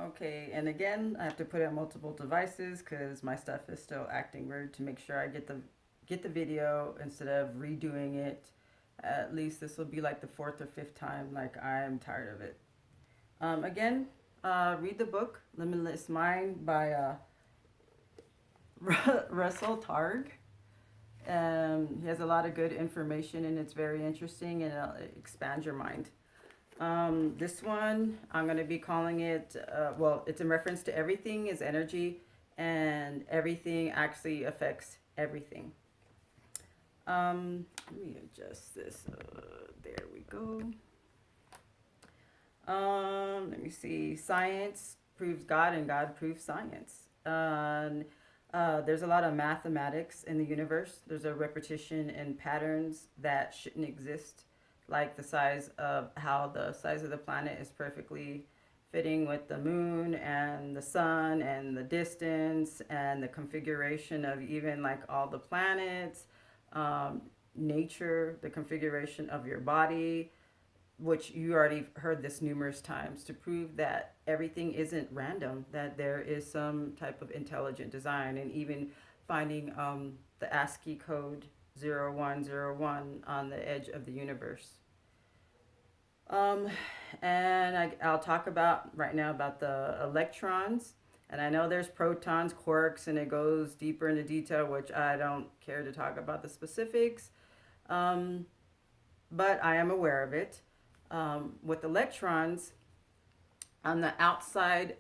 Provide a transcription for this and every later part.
Okay, and again, I have to put it on multiple devices because my stuff is still acting weird to make sure I get the video instead of redoing it. At least this will be like the fourth or fifth time. Like I'm tired of it. Again, read the book Limitless Mind by Russell Targ. He has a lot of good information and it's very interesting and it expands your mind. This one, I'm going to be calling it, well, it's in reference to everything is energy and everything actually affects everything. Let me adjust this. There we go. Let me see. Science proves God and God proves science. There's a lot of mathematics in the universe. There's a repetition and patterns that shouldn't exist, like the size of how the size of the planet is perfectly fitting with the moon and the sun and the distance and the configuration of even like all the planets, um, nature, the configuration of your body, which you already heard this numerous times, to prove that everything isn't random, that there is some type of intelligent design, and even finding the ASCII code 0101 on the edge of the universe. Um, I'll talk about right now about the electrons. And I know there's protons, quarks, and it goes deeper into detail, which I don't care to talk about the specifics. Um, but I am aware of it. With electrons on the outside,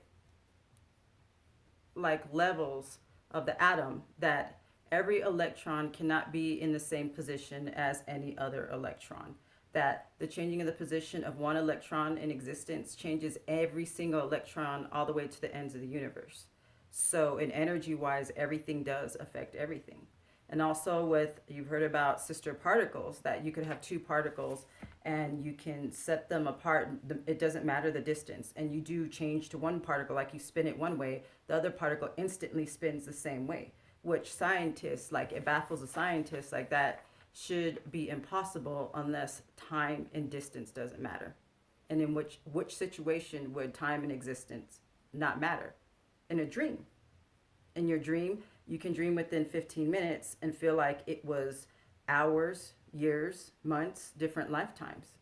like levels of the atom, that every electron cannot be in the same position as any other electron. That the changing of the position of one electron in existence changes every single electron all the way to the ends of the universe. So, in energy wise, everything does affect everything. And also, with you've heard about sister particles, that you could have two particles and you can set them apart. It doesn't matter the distance. And you do change to one particle, like you spin it one way, the other particle instantly spins the same way, which scientists, like it baffles a scientist, like that should be impossible unless time and distance doesn't matter. And in which situation would time and existence not matter? In a dream. In your dream, you can dream within 15 minutes and feel like it was hours, years, months, different lifetimes.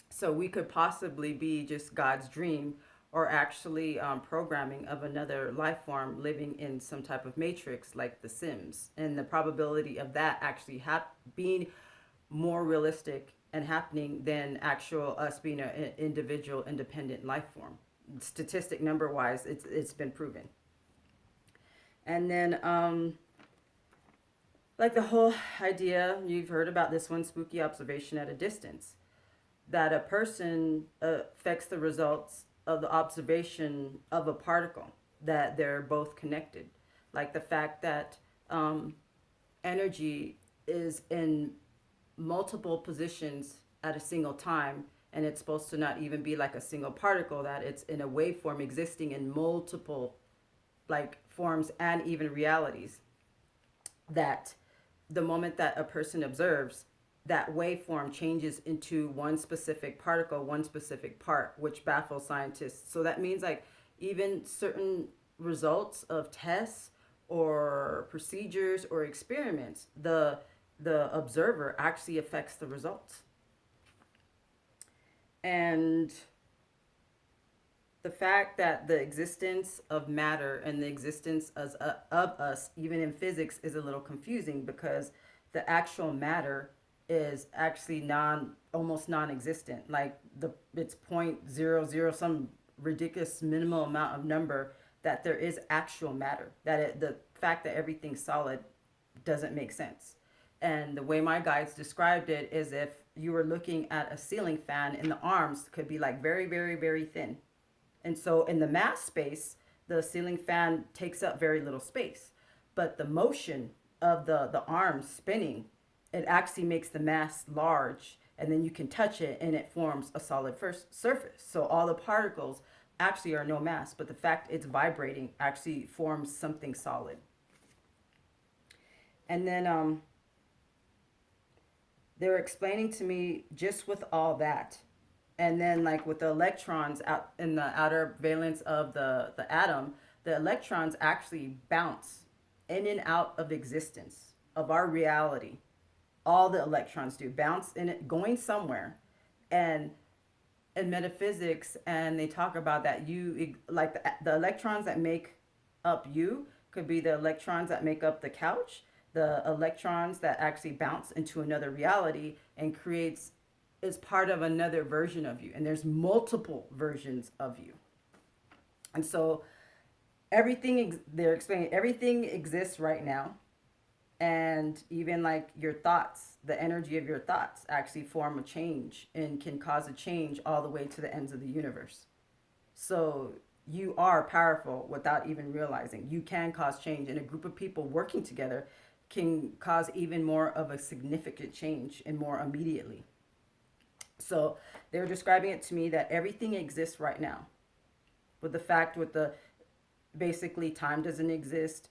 So we could possibly be just God's dream or actually programming of another life form living in some type of matrix like The Sims. And the probability of that actually being more realistic and happening than actual us being an individual independent life form. Statistic number wise, it's been proven. And then like the whole idea, you've heard about this one, spooky observation at a distance, that a person affects the results of the observation of a particle, that they're both connected. Like the fact that um, energy is in multiple positions at a single time, and it's supposed to not even be like a single particle, that it's in a waveform existing in multiple like forms and even realities, that the moment that a person observes, that waveform changes into one specific particle, one specific part, which baffles scientists. So that means like even certain results of tests or procedures or experiments, the observer actually affects the results. And the fact that the existence of matter and the existence of us, even in physics, is a little confusing because the actual matter is actually almost non-existent. Like it's 0.00 some ridiculous minimal amount of number that there is actual matter. The fact that everything's solid doesn't make sense. And the way my guides described it is if you were looking at a ceiling fan and the arms could be like very, very, very thin. And so in the mass space, the ceiling fan takes up very little space. But the motion of the arms spinning, it actually makes the mass large. And then you can touch it and it forms a solid first surface. So all the particles actually are no mass, but the fact it's vibrating actually forms something solid. And then they were explaining to me, just with all that, And then like with the electrons out in the outer valence of the atom, the electrons actually bounce in and out of existence of our reality. All the electrons do bounce in it, going somewhere. And in metaphysics, and they talk about that you like the electrons that make up you could be the electrons that make up the couch, the electrons that actually bounce into another reality and creates is part of another version of you, and there's multiple versions of you. And so they're explaining everything exists right now, and even like your thoughts, the energy of your thoughts actually form a change and can cause a change all the way to the ends of the universe. So you are powerful without even realizing. You can cause change, and a group of people working together can cause even more of a significant change and more immediately. So they're describing it to me that everything exists right now. With the fact, with the basically time doesn't exist,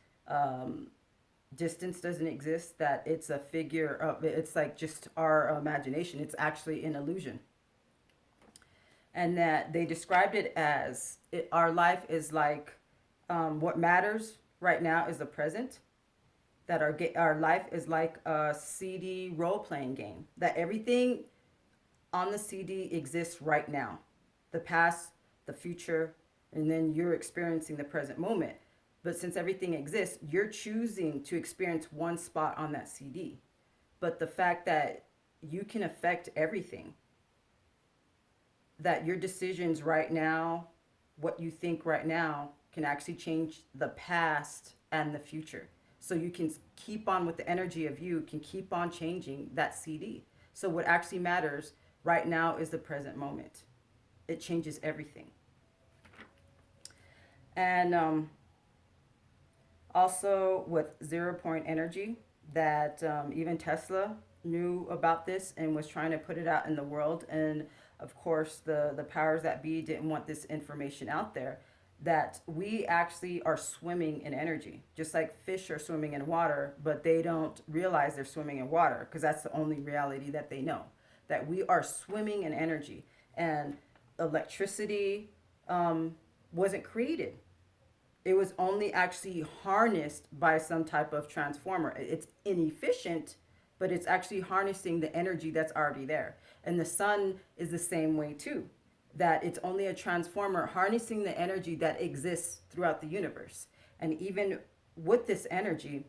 distance doesn't exist, that it's a figure of, it's like just our imagination. It's actually an illusion. And that they described it as our life is like what matters right now is the present. That our life is like a CD role playing game. That everything on the CD exists right now. The past, the future, and then you're experiencing the present moment. But since everything exists, you're choosing to experience one spot on that CD. But the fact that you can affect everything, that your decisions right now, what you think right now, can actually change the past and the future. So you can keep on with the energy of you, can keep on changing that CD. So what actually matters right now is the present moment. It changes everything. And also with 0 point energy, that even Tesla knew about this and was trying to put it out in the world. And of course, the powers that be didn't want this information out there. That we actually are swimming in energy, just like fish are swimming in water, but they don't realize they're swimming in water because that's the only reality that they know. That we are swimming in energy, and electricity wasn't created. It was only actually harnessed by some type of transformer. It's inefficient, but it's actually harnessing the energy that's already there. And the sun is the same way too, that it's only a transformer harnessing the energy that exists throughout the universe. And even with this energy,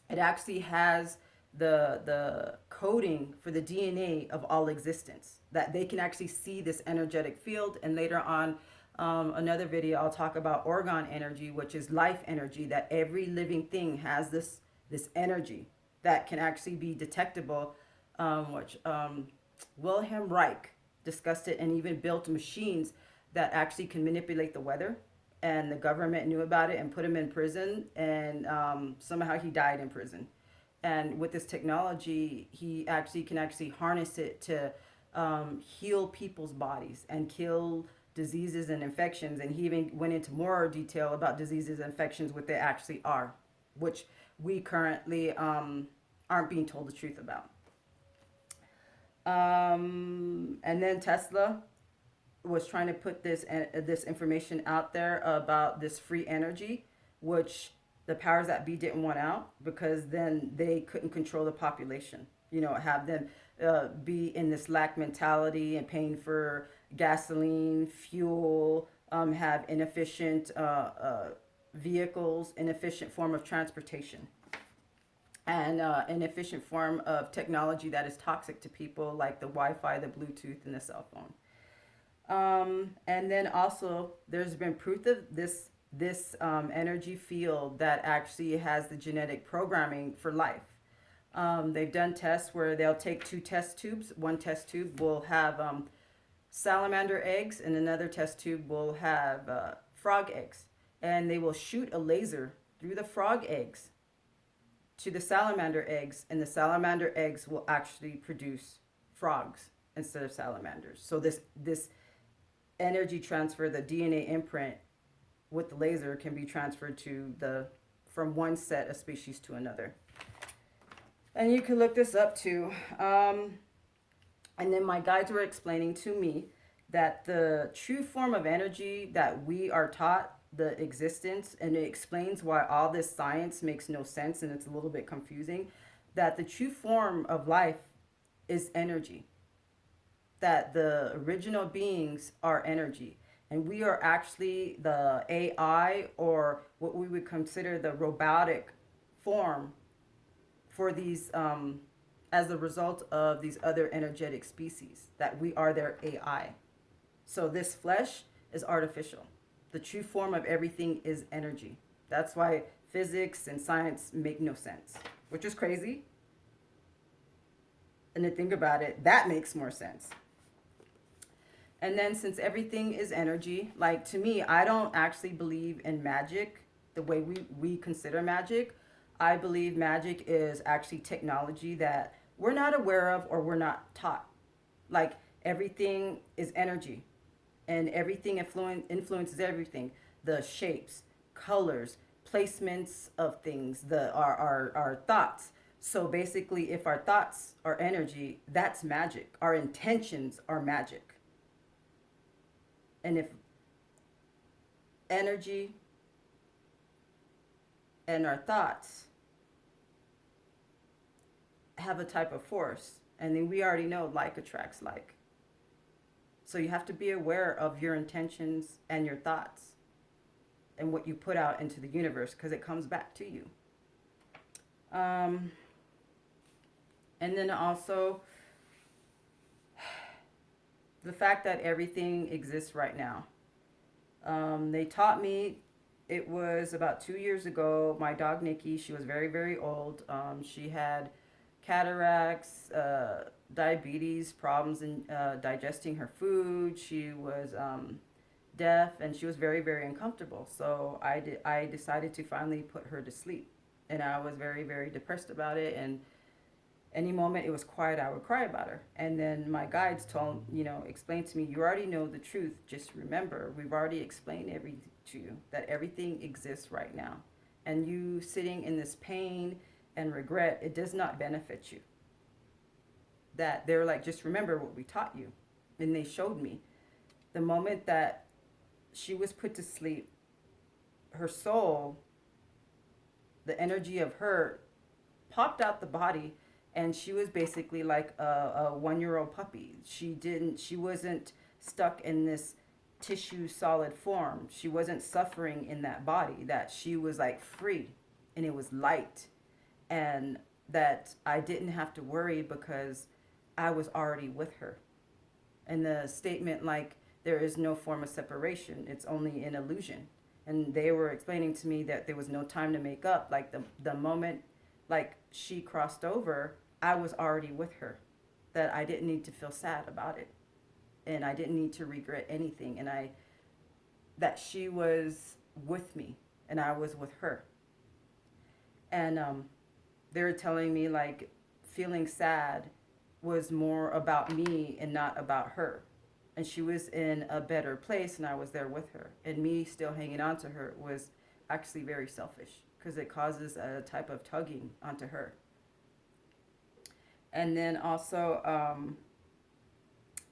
it actually has the coding for the DNA of all existence, that they can actually see this energetic field. And later on, another video, I'll talk about orgone energy, which is life energy, that every living thing has this energy that can actually be detectable, which Wilhelm Reich discussed it and even built machines that actually can manipulate the weather. And the government knew about it and put him in prison, and somehow he died in prison. And with this technology, he actually can actually harness it to heal people's bodies and kill diseases and infections. And he even went into more detail about diseases and infections, what they actually are, which we currently aren't being told the truth about. And then Tesla was trying to put this information out there about this free energy, which the powers that be didn't want out, because then they couldn't control the population. You know, have them be in this lack mentality and paying for gasoline, fuel, have inefficient vehicles, inefficient form of transportation, and an efficient form of technology that is toxic to people, like the Wi-Fi, the Bluetooth, and the cell phone. And then also, there's been proof of this energy field that actually has the genetic programming for life. They've done tests where they'll take two test tubes. One test tube will have salamander eggs, and another test tube will have frog eggs. And they will shoot a laser through the frog eggs to the salamander eggs, and the salamander eggs will actually produce frogs instead of salamanders. So this energy transfer, the DNA imprint with the laser, can be transferred to from one set of species to another. And you can look this up too. And then my guides were explaining to me that the true form of energy that we are taught the existence, and it explains why all this science makes no sense and it's a little bit confusing, that the true form of life is energy, that the original beings are energy. And we are actually the AI, or what we would consider the robotic form for these, as a result of these other energetic species, that we are their AI. So this flesh is artificial. The true form of everything is energy. That's why physics and science make no sense, which is crazy. And to think about it, that makes more sense. And then since everything is energy, like to me, I don't actually believe in magic the way we consider magic. I believe magic is actually technology that we're not aware of or we're not taught. Like everything is energy, and everything influences everything. The shapes, colors, placements of things, our thoughts. So basically, if our thoughts are energy, that's magic. Our intentions are magic. And if energy and our thoughts have a type of force, and then we already know like attracts like. So you have to be aware of your intentions and your thoughts and what you put out into the universe, because it comes back to you. Um, and then also the fact that everything exists right now. They taught me, it was about 2 years ago, my dog Nikki, she was very, very old. She had cataracts, diabetes, problems in digesting her food. She was deaf, and she was very, very uncomfortable. So I decided to finally put her to sleep. And I was very, very depressed about it. And any moment it was quiet, I would cry about her. And then my guides explained to me, you already know the truth. Just remember, we've already explained everything to you, that everything exists right now. And you sitting in this pain and regret, it does not benefit you. That they're like, just remember what we taught you. And they showed me the moment that she was put to sleep, her soul, the energy of her popped out the body, and she was basically like a 1 year old puppy. She wasn't stuck in this tissue solid form. She wasn't suffering in that body, that she was like free, and it was light. And that I didn't have to worry because I was already with her. And the statement, like, there is no form of separation, it's only an illusion. And they were explaining to me that there was no time to make up. Like the moment, like, she crossed over, I was already with her. That I didn't need to feel sad about it, and I didn't need to regret anything. And that she was with me, and I was with her. And they were telling me, like, feeling sad was more about me and not about her. And she was in a better place, and I was there with her. And me still hanging on to her was actually very selfish, because it causes a type of tugging onto her. And then also,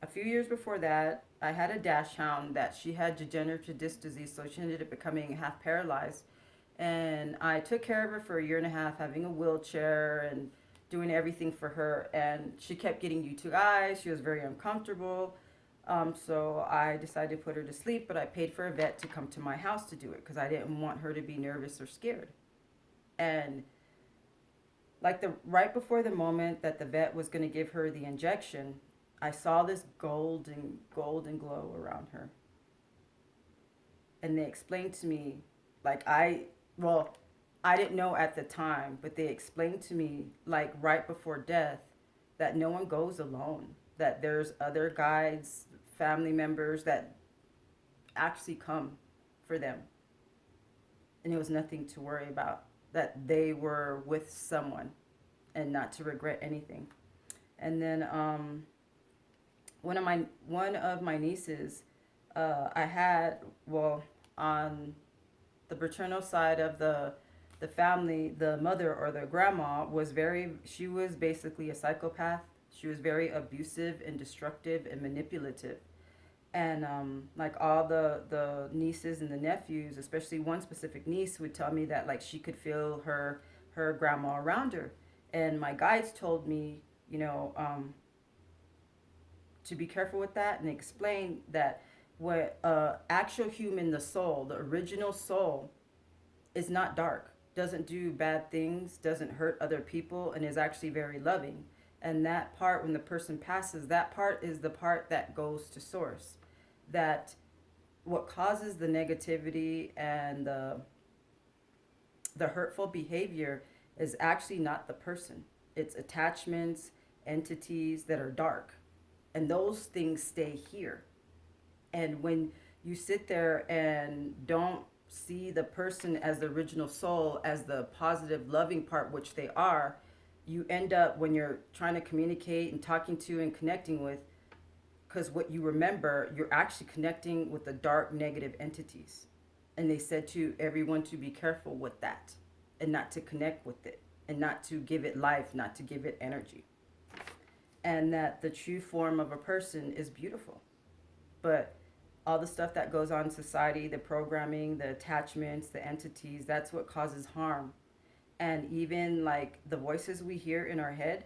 a few years before that, I had a dachshund that she had degenerative disc disease, so she ended up becoming half paralyzed. And I took care of her for a year and a half, having a wheelchair and doing everything for her. And she kept getting UTIs. She was very uncomfortable. So I decided to put her to sleep, but I paid for a vet to come to my house to do it, because I didn't want her to be nervous or scared. And like the right before the moment that the vet was going to give her the injection, I saw this golden glow around her. And they explained to me, like, I didn't know at the time, but they explained to me, like, right before death, that no one goes alone, that there's other guides, family members that actually come for them. And it was nothing to worry about, that they were with someone and not to regret anything. And then one of my nieces, I had, on the paternal side of the family, the mother or the grandma she was basically a psychopath. She was very abusive and destructive and manipulative. And like all the nieces and the nephews, especially one specific niece, would tell me that like she could feel her grandma around her. And my guides told me, you know, to be careful with that, and explain that what actual human, the soul, the original soul, is not dark, doesn't do bad things, doesn't hurt other people, and is actually very loving. And that part, when the person passes, that part is the part that goes to source. That what causes the negativity and the hurtful behavior is actually not the person. It's attachments, entities that are dark. And those things stay here. And when you sit there and don't see the person as the original soul, as the positive, loving part, which they are, you end up, when you're trying to communicate and talking to and connecting with, because what you remember, you're actually connecting with the dark, negative entities. And they said to everyone to be careful with that and not to connect with it and not to give it life, not to give it energy. And that the true form of a person is beautiful. But all the stuff that goes on in society, the programming, the attachments, the entities, that's what causes harm. And even like the voices we hear in our head,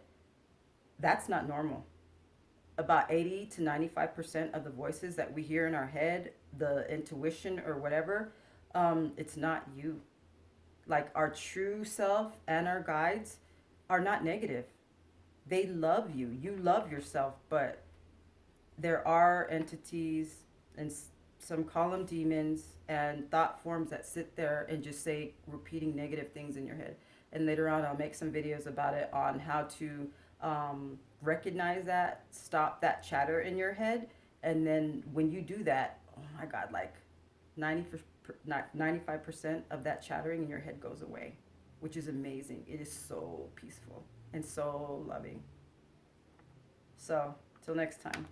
that's not normal. About 80 to 95% of the voices that we hear in our head, the intuition or whatever, it's not you. Like our true self and our guides are not negative. They love you. You love yourself, but there are entities, and some call them demons, and thought forms that sit there and just say repeating negative things in your head. And later on, I'll make some videos about it on how to recognize that, stop that chatter in your head. And then when you do that, oh my God, like 95% of that chattering in your head goes away, which is amazing. It is so peaceful and so loving. So, till next time.